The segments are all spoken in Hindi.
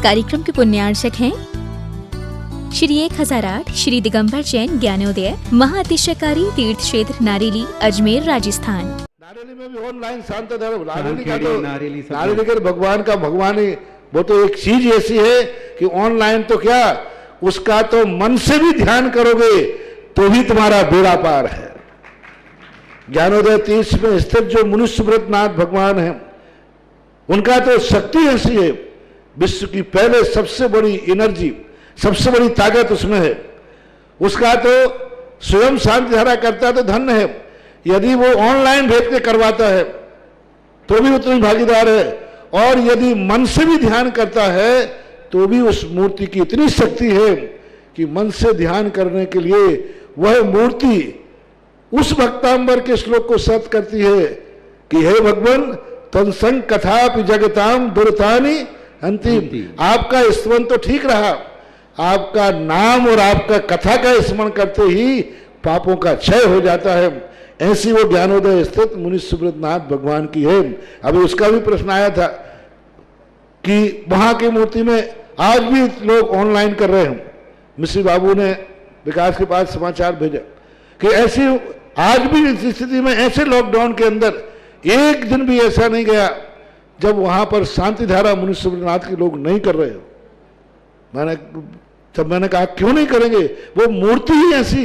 कार्यक्रम के पुण्यार्चक हैं श्री 1008 श्री दिगंबर जैन ज्ञानोदय महाअतिशयकारी तीर्थ क्षेत्र नारेली अजमेर राजस्थान। नारेली में भी ऑनलाइन शांत धर्म नारेली का भगवान का भगवान ही वो तो एक चीज ऐसी है कि ऑनलाइन तो क्या उसका तो मन से भी ध्यान करोगे तो भी तुम्हारा बेड़ा पार है। ज्ञानोदय तीर्थ में स्थित जो मुनि सुब्रतनाथ भगवान है उनका तो शक्ति ऐसी है, विश्व की पहले सबसे बड़ी एनर्जी सबसे बड़ी ताकत उसमें है। उसका तो स्वयं शांति धारा करता तो धन्य है, यदि वो ऑनलाइन भेज के करवाता है तो भी उतनी भागीदार है, और यदि मन से भी ध्यान करता है तो भी उस मूर्ति की इतनी शक्ति है कि मन से ध्यान करने के लिए वह मूर्ति उस भक्तांबर के श्लोक को सत्य करती है कि हे भगवान तत्संग कथापि जगताम दुर्तानि अंतिम। आपका स्मरण तो ठीक रहा, आपका नाम और आपका कथा का स्मरण करते ही पापों का क्षय हो जाता है। ऐसी वो ज्ञानोदय स्थित मुनि सुब्रतनाथ भगवान की है। अभी उसका भी प्रश्न आया था कि वहां की मूर्ति में आज भी लोग ऑनलाइन कर रहे हैं। मिश्री बाबू ने विकास के पास समाचार भेजा कि ऐसी आज भी इस स्थिति में ऐसे लॉकडाउन के अंदर एक दिन भी ऐसा नहीं गया जब वहां पर शांति धारा मुनि सुब्रतनाथ के लोग नहीं कर रहे हो। मैंने कहा क्यों नहीं करेंगे, वो मूर्ति ही ऐसी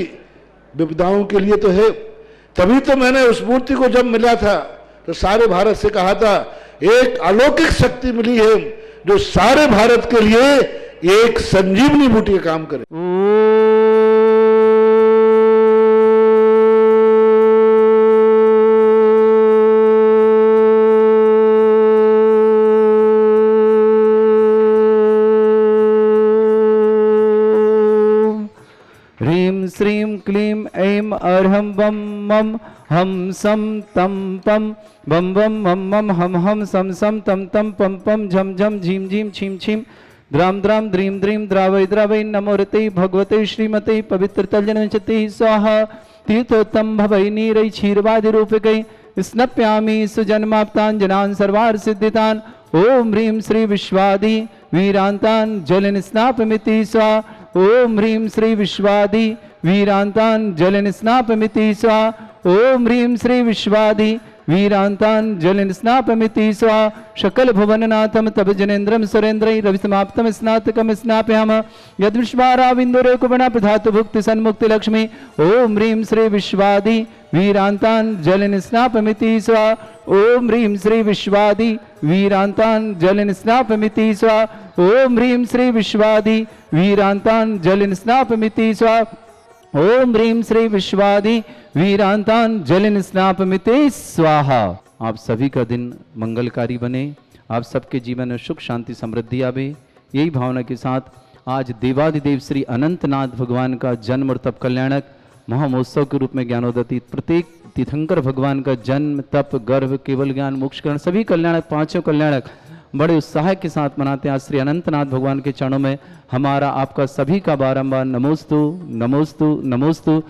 विपदाओं के लिए तो है। तभी तो मैंने उस मूर्ति को जब मिला था तो सारे भारत से कहा था एक अलौकिक शक्ति मिली है जो सारे भारत के लिए एक संजीवनी बूटी का काम करे। ह्रीं श्रीं क्लीं ऐं अर्हं बम मम हम सम तम पम बम बम मम मम हम हम सम सम तम तम पम पम झम झम झीम झीम छीम छीम द्राम द्राम द्रीम द्रीम द्रावै द्रावै नमोरते भगवते श्रीमते पवित्रतल्यनचते स्वाहा तीर्थोत्तम भवै नीरै क्षीरवादि रूपकै स्नप्यामि सुजन्माप्तान् सर्वार्थ सिद्धितान्। ओम ह्रीं श्री विश्वादि वीरांतान् जलन स्नापमिति स्वा। ओम ह्रीं श्री विश्वादि वीरांतान् जलन स्नापमिति स्वा। ओम ह्रीं श्री विश्वादि वीरांतान् जलन स्नापमिति स्वा। शकल भुवननाथम तब जनेन्द्रम सुरेन्द्रै रविसमाप्तम स्नातकम स्नापयाम यद विश्वाराविंदुरे कुबना प्रधातु भुक्ति सन्मुक्ति लक्ष्मी। ओम ह्रीं श्री विश्वादि वीरांतान् जलन स्नापमिति स्वा। ओम ह्रीं श्री विश्वादि वीरांतान् जलन स्नापमिति स्वा। ओम ह्रीं श्री विश्वादि वीरांतान् जलन स्नापमिति स्वा। ओम ह्रीं श्री विश्वादि वीरांतान् जलन स्नापमिति स्वाहा। आप सभी का दिन मंगलकारी बने, आप सबके जीवन में सुख शांति समृद्धि आवे, यही भावना के साथ आज देवादिदेव श्री अनंतनाथ भगवान का जन्म और तप कल्याणक महामहोत्सव के रूप में ज्ञानोदय प्रत्येक तीर्थंकर भगवान का जन्म तप गर्भ केवल ज्ञान मोक्ष करण सभी कल्याणक पांचों कल्याणक बड़े उत्साह के साथ मनाते हैं। आज श्री अनंतनाथ भगवान के चरणों में हमारा आपका सभी का बारंबार नमोस्तु नमोस्तु नमोस्तु।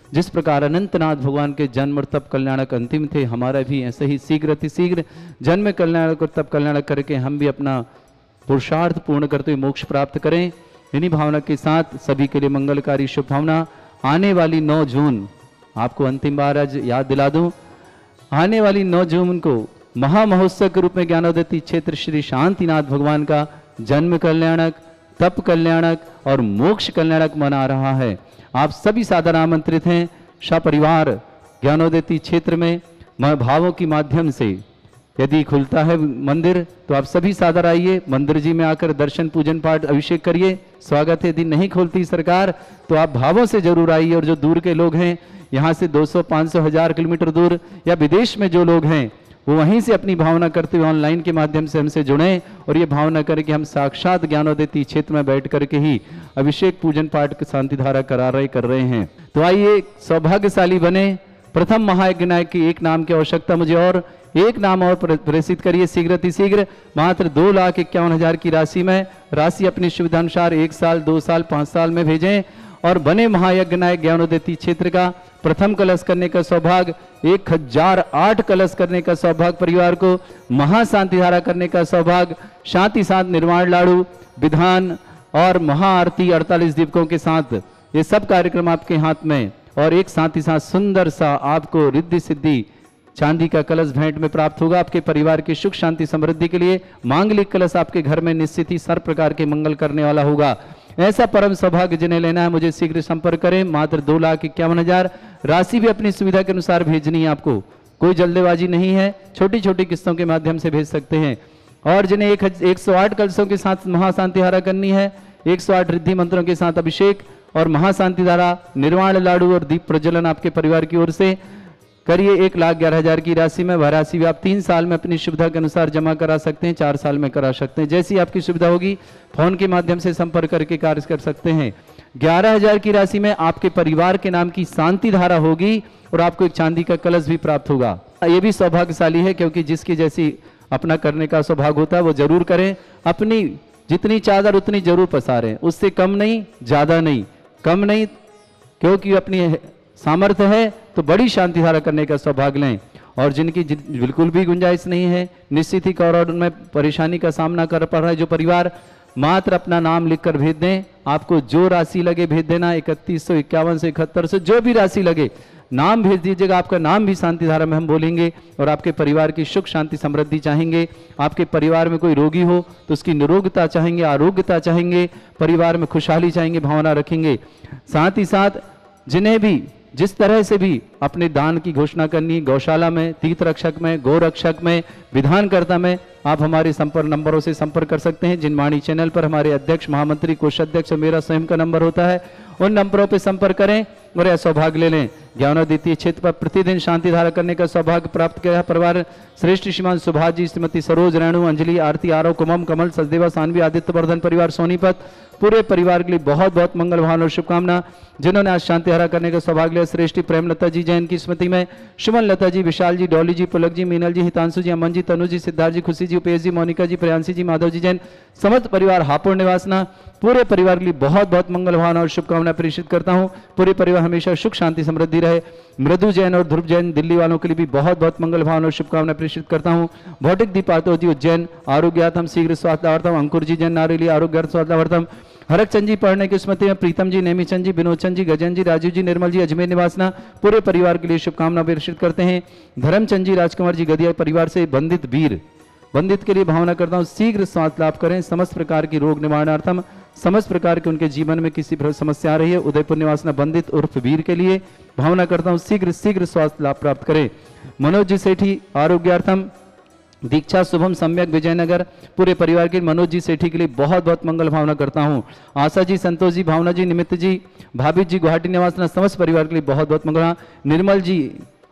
जिस प्रकार अनंतनाथ भगवान के जन्म और तप कल्याणक अंतिम थे, हमारा भी ऐसे ही शीघ्र अतिशीघ्र जन्म कल्याणक और तप कल्याणक करके हम भी अपना पुरुषार्थ पूर्ण करते हुए मोक्ष प्राप्त करें। इन्हीं भावना के साथ सभी के लिए मंगलकारी शुभ भावना। आने वाली 9 जून आपको अंतिम बार आज याद दिला दूं, आने वाली 9 जून को महामहोत्सव के रूप में ज्ञानोदय क्षेत्र श्री शांतिनाथ भगवान का जन्म कल्याणक तप कल्याणक और मोक्ष कल्याणक मना रहा है। आप सभी सादर आमंत्रित हैं। सपरिवार ज्ञानोदय क्षेत्र में भावों के माध्यम से यदि खुलता है मंदिर तो आप सभी सादर आइए, मंदिर जी में आकर दर्शन पूजन पाठ अभिषेक करिए, स्वागत है। यदि नहीं खोलती सरकार तो आप भावों से जरूर आइए। और जो दूर के लोग हैं, यहाँ से 200, 500, 1000 किलोमीटर दूर या विदेश में जो लोग हैं, वो वहीं से अपनी भावना करते हुए ऑनलाइन के माध्यम से हमसे जुड़ें और ये भावना करें कि हम साक्षात ज्ञानोदय क्षेत्र में बैठ करके ही अभिषेक पूजन पाठ शांति धारा कर रहे हैं। तो आइए सौभाग्यशाली बने। प्रथम महायज्ञ की एक नाम की आवश्यकता मुझे और एक नाम और प्रेषित करिए शीघ्र अतिशीघ्र। मात्र 2,51,000 की राशि अपनी सुविधानुसार 1 साल 2 साल 5 साल में भेजें और बने महायज्ञ नायक ज्ञानोदय क्षेत्र का प्रथम कलश करने का सौभाग्य, 1008 कलश करने का सौभाग्य परिवार को, महाशांति धारा करने का सौभाग्य, शांति साथ निर्वाण लाडू, विधान और महाआरती 48 दीपकों के साथ ये सब कार्यक्रम आपके हाथ में, और एक साथ ही साथ सुंदर सा आपको रिद्धि सिद्धि चांदी का कलश भेंट में प्राप्त होगा। आपके परिवार की सुख शांति समृद्धि के लिए मांगलिक कलश आपके घर में निश्चित ही सर्व प्रकार के मंगल करने वाला होगा। ऐसा परम सौभाग्य जिन्हें लेना है मुझे शीघ्र संपर्क करें। मात्र 2,51,000 राशि भी अपनी सुविधा के अनुसार भेजनी है आपको, कोई जल्दबाजी नहीं है, छोटी छोटी किस्तों के माध्यम से भेज सकते हैं। और जिन्हें 108 कलशों के साथ महाशांति धारा करनी है, 108 रिद्धि मंत्रों के साथ अभिषेक और महाशांति धारा, निर्वाण लाडू और दीप प्रज्वलन आपके परिवार की ओर से करिए 1,11,000 की राशि में। वह राशि भी आप 3 साल में अपनी सुविधा के अनुसार जमा करा सकते हैं, 4 साल में करा सकते हैं, जैसी आपकी सुविधा होगी। फोन के माध्यम से संपर्क करके कार्य कर सकते हैं। 11,000 की राशि में आपके परिवार के नाम की शांति धारा होगी और आपको एक चांदी का कलश भी प्राप्त होगा। ये भी सौभाग्यशाली है, क्योंकि जिसकी जैसी अपना करने का सौभाग्य होता है वो जरूर करें। अपनी जितनी चादर उतनी जरूर पसारें, उससे कम नहीं, ज्यादा नहीं, कम नहीं, क्योंकि अपनी सामर्थ्य है तो बड़ी शांति धारा करने का सौभाग्य लें। और जिनकी बिल्कुल भी गुंजाइश नहीं है, निश्चित ही करोड़ में परेशानी का सामना कर पा रहा है जो परिवार, मात्र अपना नाम लिखकर भेज दें। आपको जो राशि लगे भेज देना, 3100, 5100, 7100, जो भी राशि लगे नाम भेज दीजिएगा। आपका नाम भी शांति धारा में हम बोलेंगे और आपके परिवार की सुख शांति समृद्धि चाहेंगे। आपके परिवार में कोई रोगी हो तो उसकी निरोगता चाहेंगे, आरोग्यता चाहेंगे, परिवार में खुशहाली चाहेंगे, भावना रखेंगे। साथ ही साथ जिन्हें भी जिस तरह से भी अपने दान की घोषणा करनी, गौशाला में, तीर्थ रक्षक में, गौ रक्षक में, विधानकर्ता में, आप हमारे संपर्क नंबरों से संपर्क कर सकते हैं। जिनवाणी चैनल पर हमारे अध्यक्ष, महामंत्री, कोषाध्यक्ष और मेरा स्वयं का नंबर होता है, उन नंबरों पर संपर्क करें और यह सौभाग्य ले लें। ज्ञानोद्वितीय क्षेत्र पर प्रतिदिन शांति धारा करने का सौभाग्य प्राप्त किया है परिवार श्रेष्ठ श्रीमान सुभाष जी, श्रीमती सरोज, रेणु, अंजलि, आरती, आरव, कुमम, कमल, सचदेवा, सानवी, आदित्य वर्धन परिवार सोनीपत, पूरे परिवार के लिए बहुत बहुत मंगल भावना और शुभकामना। जिन्होंने आज शांति धारा करने का सौभाग्य लिया, श्रेष्ठी प्रेमलता जी जैन की स्मृति में, सुमन लता जी, विशाल जी, डॉली जी, पुलक जी, मीनल जी, हितांशु जी, अमन जी, तनु जी, सिद्धार्थ जी, खुशी जी, उपेश जी, मोनिका जी, प्रियांशी जी, माधव जी जैन, समस्त परिवार हापुड़ निवासना, पूरे परिवार के लिए बहुत बहुत मंगल भावना और शुभकामना प्रेषित करता हूँ। पूरे परिवार हमेशा सुख शांति समृद्धि रहे। मृदु जैन और ध्रुव जैन दिल्ली वालों के लिए भी बहुत बहुत मंगल भावना और शुभकामना प्रेषित करता हूँ। भौतिक दीपातो जी उज्जैन आरोग्यार्थम शीघ्र स्वास्थ्यार्थम, अंकुर जी जैन नारेली आरोग्यार्थ स्वास्थ्यार्थम, हरकचंद जी पढ़ने की स्मृति में, प्रीतम जी, नेमीचंद जी, विनोदचंद जी, गजन जी, राजीव जी, निर्मल जी, अजमेर निवासना, पूरे परिवार के लिए शुभकामना प्रेषित करते हैं। धर्मचंद जी, राजकुमार जी, गदिया परिवार से बंदित वीर, बंदित के लिए भावना करता हूँ शीघ्र स्वास्थ्य लाभ करें। समस्त प्रकार की रोग निवारणार्थम, समस्त प्रकार के उनके जीवन में किसी समस्या आ रही है, उदयपुर निवासना बंदित उर्फ वीर के लिए भावना करता हूँ शीघ्र शीघ्र स्वास्थ्य लाभ प्राप्त करें। मनोज जी सेठी आरोग्यार्थम, दीक्षा शुभम सम्यक विजयनगर, पूरे परिवार के मनोज जी सेठी के लिए बहुत बहुत मंगल भावना करता हूँ। आशा जी, संतोष जी, भावना जी, निमित्त जी, भाभी जी, गुवाहाटी निवासना, समस्त परिवार के लिए बहुत बहुत मंगल। निर्मल जी,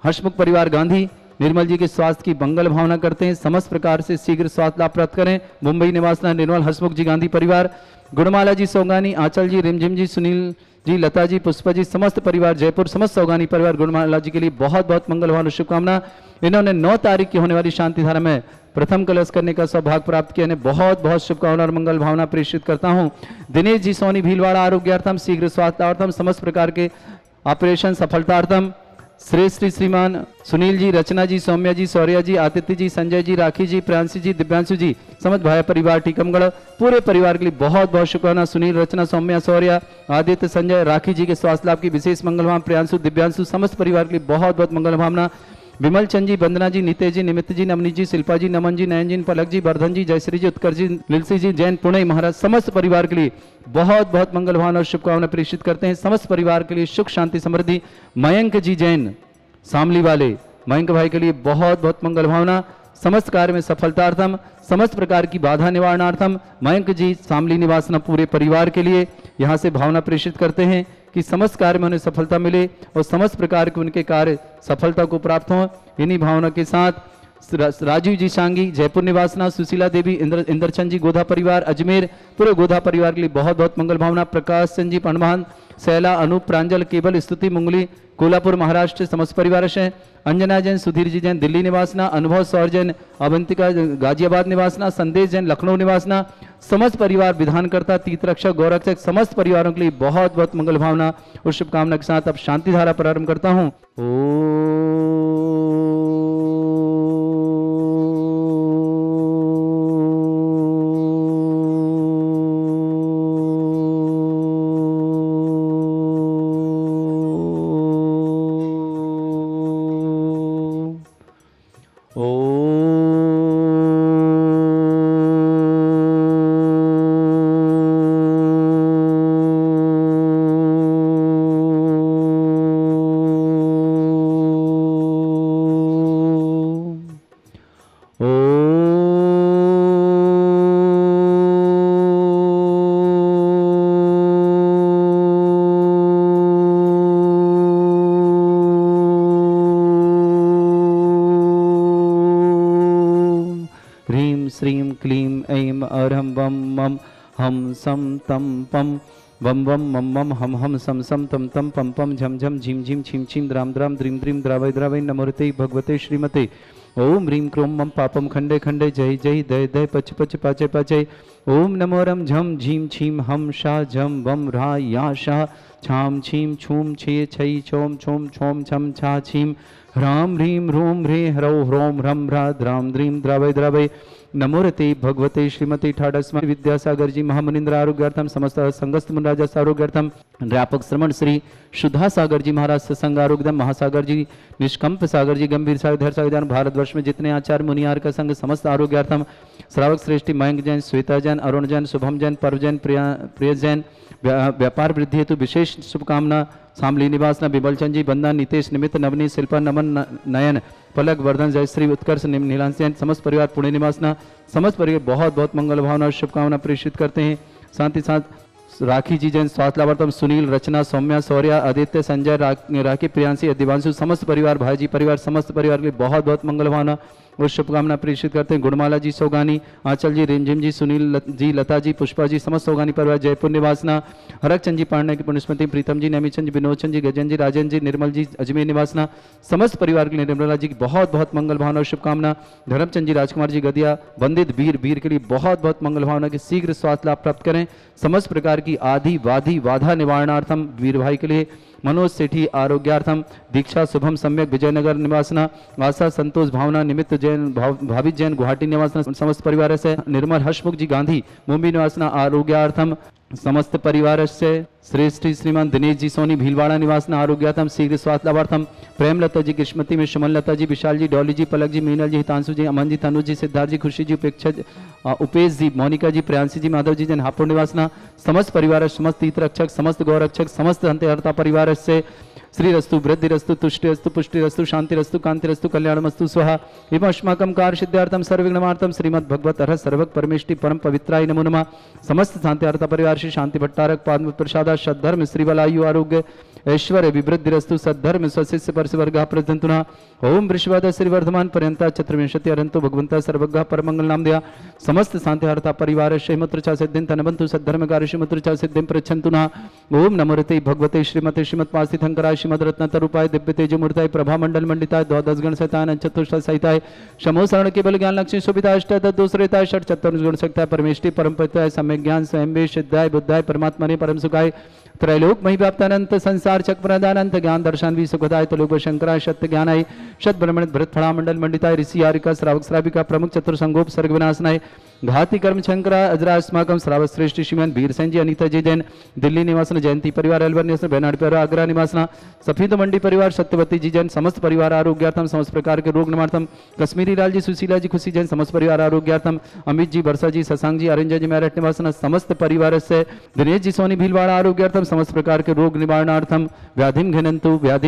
हर्षमुख परिवार गांधी, निर्मल जी के स्वास्थ्य की मंगल भावना करते हैं, समस्त प्रकार से शीघ्र स्वास्थ्य लाभ प्राप्त करें। मुंबई निवासना निर्मल हर्षमुख जी गांधी परिवार, गुणमाला जी सौगानी, आंचल जी, रिमझिम जी, सुनील जी, लता जी, पुष्पा जी, समस्त परिवार जयपुर, समस्त सौगानी परिवार गुणमाला जी के लिए बहुत बहुत मंगल भावना शुभकामना। इन्होंने 9 तारीख की होने वाली शांति धारा में प्रथम कलश करने का सौभाग्य प्राप्त किया, इन्हें बहुत बहुत शुभकामना और मंगल भावना प्रेषित करता हूँ। दिनेश जी सोनी भीलवाड़ा आरोग्यार्थम, शीघ्र स्वास्थ्यार्थम, समस्त प्रकार के ऑपरेशन सफलतार्थम, श्री श्रीमान सुनील जी, रचना जी, सौम्या जी, सौर्या जी, आदित्य जी, संजय जी, राखी जी, प्रियांशी जी, दिव्यांशु जी, समस्त भाई परिवार टीकमगढ़, पूरे परिवार के लिए बहुत बहुत शुभकामना। सुनील, रचना, सौम्या, सौर्या, आदित्य, संजय, राखी जी के स्वास्थ्य लाभ की विशेष मंगल भावना। प्रियांशु, दिव्यांशु, समस्त परिवार के लिए बहुत बहुत मंगल भावना। विमल चंद जी, वंदना जी, नितेश जी, निमित्त जी, नवनीत जी, शिल्पा जी, नमन जी, नयन जी, पलक जी, वर्धन जी, जयश्री जी, उत्कर्ष जी, लिलसी जी, जैन पुणे महाराज, समस्त परिवार के लिए बहुत बहुत मंगल भावना और शुभकामना प्रेषित करते हैं। समस्त परिवार के लिए सुख शांति समृद्धि। मयंक जी जैन शामली वाले, मयंक भाई के लिए बहुत बहुत मंगल भावना। समस्त कार्य में सफलतार्थम, समस्त प्रकार की बाधा निवारणार्थम, मयंक जी शामली निवासना, पूरे परिवार के लिए यहाँ से भावना प्रेषित करते हैं कि समस्त कार्य में उन्हें सफलता मिले और समस्त प्रकार के उनके कार्य सफलता को प्राप्त हों। इन्हीं भावना के साथ राजीव जी सांगी जयपुर निवासना, सुशीला देवी, इंद्रचंद जी गोधा परिवार अजमेर, पूरे गोधा परिवार के लिए बहुत बहुत मंगल भावना। प्रकाश चंद जी पंडमान, शैला, अनूप, प्रांजल, केवल, स्तुति, मुंगली, कोल्हापुर महाराष्ट्र, समस्त परिवार से। अंजना जैन, सुधीर जी जैन दिल्ली निवासना, अनुभव सौर जैन अवंतिका गाजियाबाद निवासना, संदेश जैन लखनऊ निवासना, समस्त परिवार विधानकर्ता, तीर्थ रक्षक, गौरक्षक, समस्त परिवारों के लिए बहुत बहुत मंगल भावना और शुभकामना के साथ अब शांति धारा प्रारंभ करता हूँ। श्रीं क्लीं ऐं अर्हं बम मम हम सम तम पम बम बम मम मम हम सम सम तम तम पम पम झम झम झीम झीम छीम छीम द्राम द्राम द्रीम द्रीम द्रावय द्रावय नमोते भगवते श्रीमते ओम ह्रीं क्रोम मम पापम खंडे खंडे जय जय दय दय पच पच पाचय पाचय ओम नमो रम झम झीम छीम हम शा झम बम रा या शा छाम छीम छूम छे छई छोम छोम छोम छम छा छीम ह्राम ह्रीं ह्रूम ह्रे ह्रौ ह्रोम ह्रम ह्रा द्राम द्रीम द्रावय द्रावय नमोरते भगवते श्रीमती ठाडस्मा विद्यासागर जी महामुनिंद्र आरोग्यार्थम समस्त संगस्त मुनराजा आरोग्यार्थम व्यापक श्रमण श्री शुद्धा सागर जी महाराज सत्संग आरोग्यम महासागर जी निष्कंप सागर जी गंभीर सागर सागर भारतवर्ष में जितने आचार्य मुनियार का संघ समस्त आरोग्यार्थम श्रावक श्रेष्ठी मयंक जैन श्वेता जैन अरुण जैन शुभम जैन पर्व जैन प्रिय जैन व्यापार वृद्धि हेतु विशेष शुभकामना शामली निवासना बिमल चंद जी बंदा नितेश निमित्त नवनी शिल्पा नमन नयन पलक वर्धन जयश्री उत्कर्ष नीलांश जैन समस्त परिवार पुणे निवासना समस्त परिवार बहुत बहुत मंगल भावना और शुभकामना प्रेषित करते हैं। साथ ही साथ राखी जी जैन स्वास्थ्य लाभार्थम सुनील रचना सौम्या शौर्य आदित्य संजय राखी प्रियांशी दिवांशु समस्त परिवार भाई जी परिवार समस्त परिवार के लिए बहुत बहुत मंगल भावना और शुभकामना प्रेषित करते हैं। गुणमाला जी सोगानी आंचल जी रिमझिम जी सुनील जी लता जी पुष्पा जी समस्त सोगानी परिवार जयपुर निवासना हरक चंद जी पांडे की पुण्यस्मृति प्रीतम जी नैमी चंद जी विनोद चंद जी गजन जी राजन जी निर्मल जी अजमेर निवासना समस्त परिवार के लिए निर्मला जी की बहुत बहुत मंगल भावना और शुभकामना। धर्मचंद जी राजकुमार जी गदिया वंदित वीर के लिए बहुत बहुत मंगल भावना की शीघ्र स्वास्थ्य लाभ प्राप्त करें। समस्त प्रकार की आदि वादी बाधा निवारणार्थम वीर भाई के लिए मनोज सेठी आरोग्यार्थम दीक्षा शुभम सम्यक विजयनगर निवासना आशा संतोष भावना निमित्त जैन भावित जैन गुवाहाटी निवासना समस्त परिवार से निर्मल हर्षमुख जी गांधी मुंबई निवासना आरोग्यार्थम समस्त परिवार से श्रेष्ठी श्रीमान दिनेश जी सोनी भीलवाड़ा निवासना आरोग्यार्थम शीघ्र स्वास्थ्य लाभार्थम प्रेमलता जी किस्मती में सुमन लता जी विशाल जी डॉली जी पलक जी मीनल जी हितांशु जी अमन जी तनु जी सिद्धार्थ जी खुशी जी उपेक्षा उपेश जी मोनिका जी प्रियांशी जी माधव जी जैन हापुड़ निवासना समस्त परिवार समस्त तीर्थरक्षक समस्त गौरक्षक समस्त हंतेहर्ता परिवार से श्री रस्तु वृद्धि रस्तु तुष्टि रस्तु पुष्टि रस्तु शांति रस्तु कांति रस्तु कल्याणमस्तु स्वाहा एवं अस्माकं कार्य सिद्धार्थम सर्वविघ्नमार्थम श्रीमद् भगवत अरह सर्वक परमेष्टि परम पवित्राय नमो नमः। समस्त शांतिहर्ता परिवार श्री शांति भट्टारक पाद प्रसादा सद्धर्म श्रीबलायु आरोग्य ऐश्वर्य विवृद्धि रस्तु सद्धर्म स्वशिष्य परसवर्ग प्रदंतुना ओम वृषवाद श्री वर्धमान पर्यंता चतुर्विंशति अरंतो भगवंता सर्वज्ञ परमंगल नाम दिया समस्त शांतिहर्ता परिवार श्रीमत्र चा सिद्धिं तनबंतु सद्धर्म कार्य श्रीमत्र चा सिद्धिं प्रच्छन्तुना ओम नमोरते भगवते श्रीमते श्रीमत्पास्ति थंकराय श्रीमद रत्नतरूपाय दिव्य तेजमूर्ताय प्रभा मंडल मंडिताय द्वादश गण सहिताय चतुष्ट सहिताय शमो शरण केवल ज्ञान लक्ष्मी सुविधा अष्ट दूसरेताय षट चतुर्थ गुण सकताय परमेष्टि परम पवित्राय सम्यक ज्ञान स्वयं सिद्धाय बुद्धाय परमात्मा ने परम सुखाय त्रैलोक मही व्याप्तानंत संसार चक प्रदानंत ज्ञान दर्शन भी सुखदाय तलोक शंकराय सत्य ज्ञानाय शत ब्रह्मण भरत फड़ा मंडल मंडिताय ऋषि आरिका श्रावक श्राविका प्रमुख चतुर्संगोप सर्ग विनाशनाय घाती कर्म शंकरा अजरा अस्माकम श्रावक श्रेष्ठ श्रीमान वीर सिंह जी अनिता जी जैन दिल्ली निवासन जयंती परिवार अलवर निवासन बेनाड परिवार आगरा निवासना सफीद मंडी परिवार सत्यवती जी जैन समस्त परिवार आरोग्यार्थम समस्त प्रकार के रोग निवार्थम कश्मीरी लाल जी सुशीला जी खुशी जैन समस्त परिवार आरोग्यार्थम अमित जी वर्षा जी शशांक जी अरिंजा जी मेरठ निवासना समस्त परिवार से दिनेश जी सोनी भीलवाड़ा आरोग्यार्थम समस्त प्रकार के रोग निवारणार्थम व्याधिम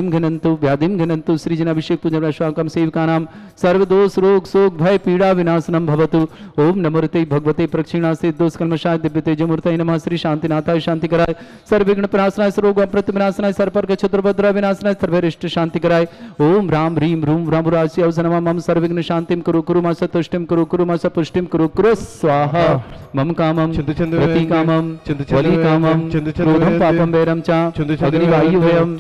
घिनंतु श्री जन अभिषेक पूजन स्वाकम सेवका नाम सर्वदोष रोग शोक भय पीड़ा विनाशनम भवतु ओम नमोरते भगवते प्रक्षिणास्ते दोष कल्मषाय दिव्य तेजमूर्तये नमः श्री शांतिनाथाय शांति कराय सर्वविघ्न प्रणाशनाय सर्वरोग प्रतिविनाशनाय सर्वपर्क क्षत्रभद्र विनाशनाय सर्वरिष्ट शांति कराय ओम राम ह्रीं ह्रूम रामराजि अवसनम मम सर्वविघ्न शांतिम कुरु मा सतुष्टिम कुरु मा सपुष्टिम कुरु स्वाहा मम कामम प्रति कामम वली कामम क्रोधम पापम वैरम च अग्निवायु भयम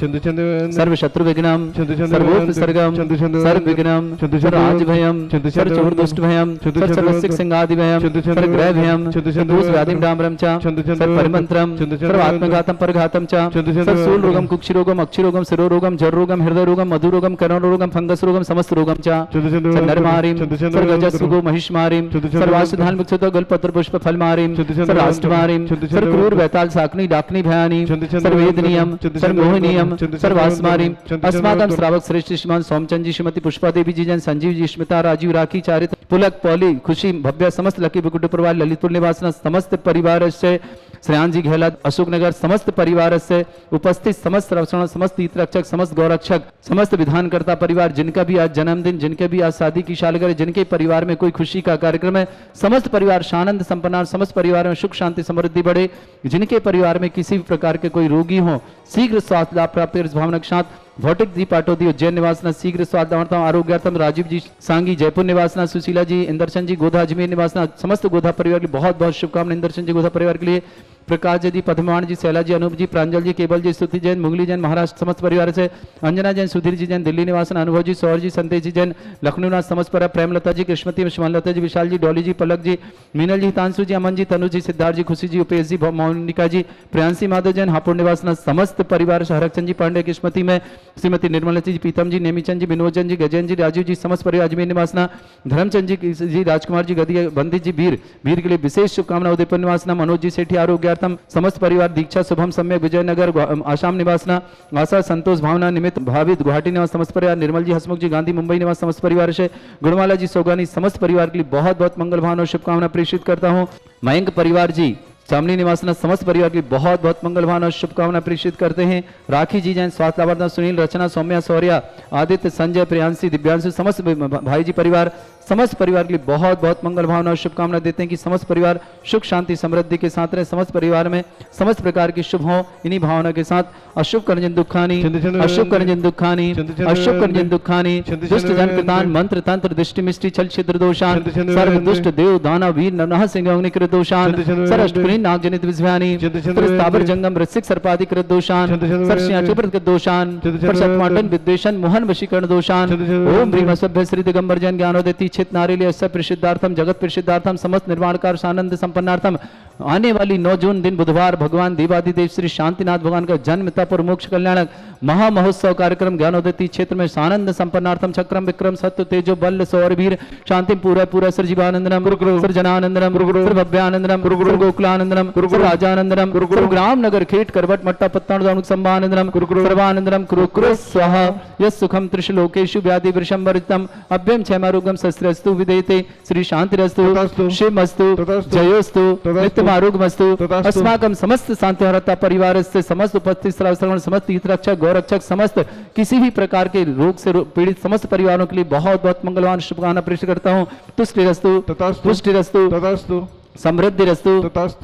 सर्व शत्रु विघ्नम सर्वोपसर्गम सर्व विघ्नम सर्वराज भयम सर्व चोर दुष्ट भयम सर्व सर्वसिक सिंगादि भयम सर्व ग्रह भयम दोष व्याधिम डामरम च सर्व परिमंत्रम सर्व आत्मघातम परघातम च सर्व सूल रोगम कुक्षि रोगम अक्षि रोगम शिरो रोगम जर रोगम हृदय रोगम मधु रोगम कर्ण रोगम फंगस रोगम समस्त रोगम च सर्व नरमारिम सर्व गजस्सुगो महिष्मारिम सर्व आशुधान मुक्षतो गलपत्र पुष्प फलमारिम सर्व राष्ट्रमारिम सर्व क्रूर वैताल साकनी डाकनी भयानी सर्व वेदनियम सर्व मोहनियम सर्व आसमारिम अस्माकम श्रावक श्रेष्ठ श्रीमान सोमचंद जी श्रीमती पुष्पा देवी जी जैन संजीव जी स्मिता राजीव राखी चारित पुलक पौली खुशी भव्य समस्त लकी बुकुट परिवार ललितपुर निवासना समस्त परिवार से श्रेयान जी गहलात अशोक नगर समस्त परिवार से उपस्थित समस्त रक्षण समस्त तीर्थरक्षक समस्त गौरक्षक समस्त विधानकर्ता परिवार जिनका भी आज जन्मदिन जिनके भी आज शादी की सालगिरह जिनके परिवार में कोई खुशी का कार्यक्रम है समस्त परिवार आनंद संपन्न समस्त परिवार में सुख शांति समृद्धि बढ़े जिनके परिवार में किसी भी प्रकार के कोई रोगी हो शीघ्र स्वास्थ्य लाभ प्राप्त इस भावना के साथ भौतिक जी पाटोदी उज्जैन निवासना शीघ्र स्वास्थ्यार्थम आरोग्यार्थम राजीव जी सांगी जयपुर निवासना सुशीला जी इंदरशन जी गोधा अजमेर निवासना समस्त गोधा परिवार के बहुत बहुत शुभकामनाएं। इंदरशन जी गोधा परिवार के लिए प्रकाश जी पद्मवाण जी शैला जी अनूप जी प्रांजल जी केवल जी स्तुति जैन मुंगली जैन महाराष्ट्र समस्त परिवार से अंजना जैन सुधीर जी जैन दिल्ली निवासन अनुभव जी सौर जी संतेश जी जैन लखनऊ समस्त परिवार प्रेमलता जी कृष्णमती लता जी विशाल जी डॉली जी पलक जी मीनल जी तांसु जी अमन जी तनु जी सिद्धार्थ जी खुशी जी उपेश जी मोनिका जी प्रियांशी माधव जैन हापुड़ निवासना समस्त परिवार हरकचंद जी पांडे किस्मती में श्रीमती निर्मला जी पीतम जी नेमीचंद जी विनोदचंद जी गजेंद्र जी राजीव जी समस्त परिवार अजमेर निवासना धर्मचंद जी राजकुमार जी गदी बंदी जी वीर के लिए विशेष शुभकामना। उदयपुर निवासना मनोज जी सेठी आरोग्यार्थम समस्त परिवार दीक्षा शुभम सम्यक विजयनगर आसाम निवासना आशा संतोष भावना निमित्त भावित गुवाहाटी निवास समस्त परिवार निर्मल जी हसमुख जी गांधी मुंबई निवास समस्त परिवार से गुणमाला जी सोगानी समस्त परिवार के लिए बहुत बहुत मंगल भावना और शुभकामना प्रेषित करता हूँ। मयंक परिवार जी सामनी निवासना समस्त परिवार की बहुत बहुत मंगल भावना और शुभकामना प्रेषित करते हैं। राखी जी जैन स्वास्थ्य लाभार्थी सुनील रचना सौम्या सौर्या आदित्य संजय प्रियांशी दिव्यांशु समस्त भाई जी परिवार समस्त परिवार के लिए बहुत बहुत मंगल भावना और शुभकामना देते हैं कि समस्त परिवार सुख शांति समृद्धि के साथ रहे। समस्त परिवार में समस्त प्रकार की शुभ हो इन्हीं भावना के साथ। अशुभ करजन दुखानी अशुभ करजन दुखानी अशुभ करजन दुखानी दुष्ट जन कृतान मंत्र तंत्र दृष्टि मिष्टि छल छिद्र दोषान सर्व दुष्ट देव दाना वीर नरह सिंह अग्निकृत दोषान सर अष्टपुरी नाग जनित विज्ञानी स्थावर जंगम ऋषिक सर्पाधिकृत दोषान सर्षियाचिप्रत दोषान परसत्माटन विद्वेषण मोहन वशीकरण दोषान ओम ह्रीम असभ्य श्री दिगंबर जैन ज्ञानोदयति चित नारिले अस्य प्रसिद्धार्थम जगत प्रसिद्धार्थम समस्त निर्माणकार आनंद संपन्नार्थम आने वाली 9 जून दिन बुधवार भगवान देवादिदेव श्री शांतिनाथ भगवान का जन्म तप और मोक्ष कल्याणक महा महोत्सव कार्यक्रम ज्ञानोदयति क्षेत्र में आनंद संपन्नार्थम चक्रम विक्रम सत्य तेजो बल सौरभीर शांति पूरा पूरा सर जीवानंदनम सर जनानंदनम सर भव्यानंदनम सर गोकुलानंदनम सर राजानंदनम सर ग्राम नगर खेट करवट मट्टा पत्ता संभानंदनम सर्वानंदनम कुरु स्वाहा यस सुखम त्रिशलोकेषु व्याधि वृषंभरितम अभ्यम क्षमारोगम शस्त्रस्तु विदेते श्री शांतिरस्तु शिवमस्तु जयोस्तु नित्यमारोग्यमस्तु अस्माकं समस्त शांतिहरता परिवार से समस्त उपस्थित श्रवण समस्त हितरक्षक गौरक्षक समस्त किसी भी प्रकार के रोग से पीड़ित समस्त परिवारों के लिए बहुत बहुत मंगलवान शुभकामना प्रेषित करता हूँ। तुष्टिरस्तु पुष्टिरस्तु समृद्धिरस्तु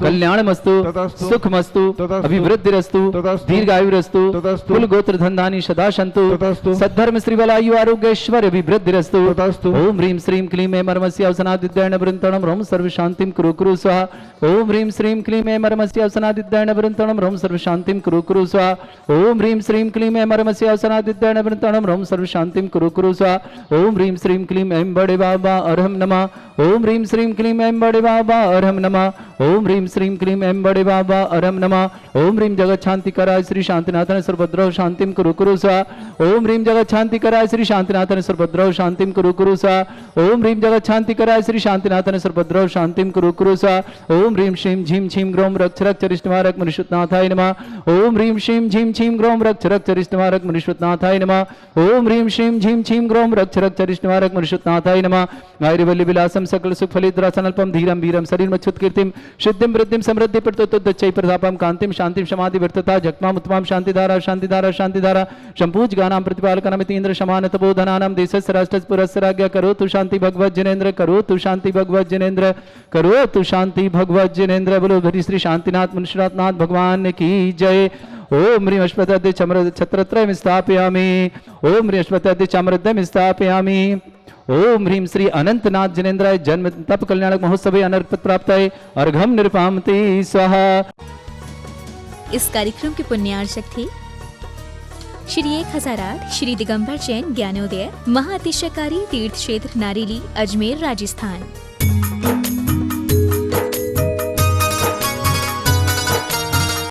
कल्याणमस्तु सुखमस्तु अभिवृद्धिरस्तु दीर्घायुरस्तु कुल गोत्र धनधानी सदा सन्तु सद्धर्म श्रीबलायु आरोग्यैश्वर्य अभिवृद्धिरस्तु ओम ह्रीं श्रीं क्लीं ऐं मर्मस्य अवसनादिद्यैन वृन्तणं ह्रौं सर्व शांतिं कुरु स्वाहा ओम ह्रीं श्रीं क्लीं ऐं मर्मस्य अवसनादिद्यैन वृन्तणं ह्रौं सर्व शांतिं कुरु स्वाहा ओम ह्रीं श्रीं क्लीं ऐं मर्मस्य अवसनादिद्यैन वृन्तणं ह्रौं सर्व शांतिं कुरु स्वाहा ओम ह्रीं श्रीं क्लीं ऐं बड़े बाबा अर्हं नमः ओम ह्रीं श्रीं क्लीं ऐं बड़े बाबा अर्हं नमः ओम ह्रीं श्रीं क्लीं ऐं बड़े बाबा अर्हं नमः ओम ह्रीं जगत शांति कराय श्री शांतिनाथन सर्वभद्रौ शांतिं कुरु स्वाहा ओम ह्रीं जगत शांति कराय श्री शांतिनाथन सर्वभद्रौ शांतिं कुरु स्वाहा ओम ह्रीं जगत शांति कराय श्री शांतिनाथन सर्वभद्रौ शांतिं कुरु स्वाहा ओम ह्रीं श्रीं झीं छीं ग्रौं रक्ष रक्ष चरिष्टमारक मनुष्यनाथाय नमः ओम ह्रीं श्रीं झीं छीं ग्रौं रक्ष रक्ष चरिष्टमारक मनुष्यनाथाय नमः ओम ह्रीं श्रीं झीं छीं ग्रौं रक्ष रक्ष चरिष्टमारक मनुष्यनाथाय नमः आयुर्वल्ली विलासम सकल सुख फलिद्रासनल्पम धीरम वीरम शरीर मच्छुत कीर्तिम सिद्धिं वृद्धिं समृद्धि प्रतोत्तच्चै प्रतापम कांतिम शांतिम समाधि वर्तता जगमाम उत्तमाम शांतिधारा शांतिधारा शांतिधारा शंपूज गानां प्रतिपालकनमिति इंद्र समान तपोधनानां देशस्य राष्ट्रस्य पुरस्य राज्ञा करोतु शांति भगवत जिनेन्द्र करोतु शांति भगवत जिनेन्द्र करोतु शांति भगवत जिनेन्द्र। बोलो हरि श्री शांतिनाथ मुनिनाथ भगवान की जय। ओम ह्रीं अश्वत्थादि छत्रत्रयं स्थापयामि ओम ह्रीं अश्वत्थादि चामरद्वयं स्थापयामि ओम ह्रीं श्री अनंतनाथ जिनेन्द्राय जन्म तप कल्याणक महोत्सवे अनर्पत प्राप्ताय अर्घम निरपामते स्वाहा। इस कार्यक्रम के पुण्यार्चक थे श्री 1008 श्री दिगंबर जैन ज्ञानोदय महाअतिशयकारी तीर्थ क्षेत्र नारेली अजमेर राजस्थान।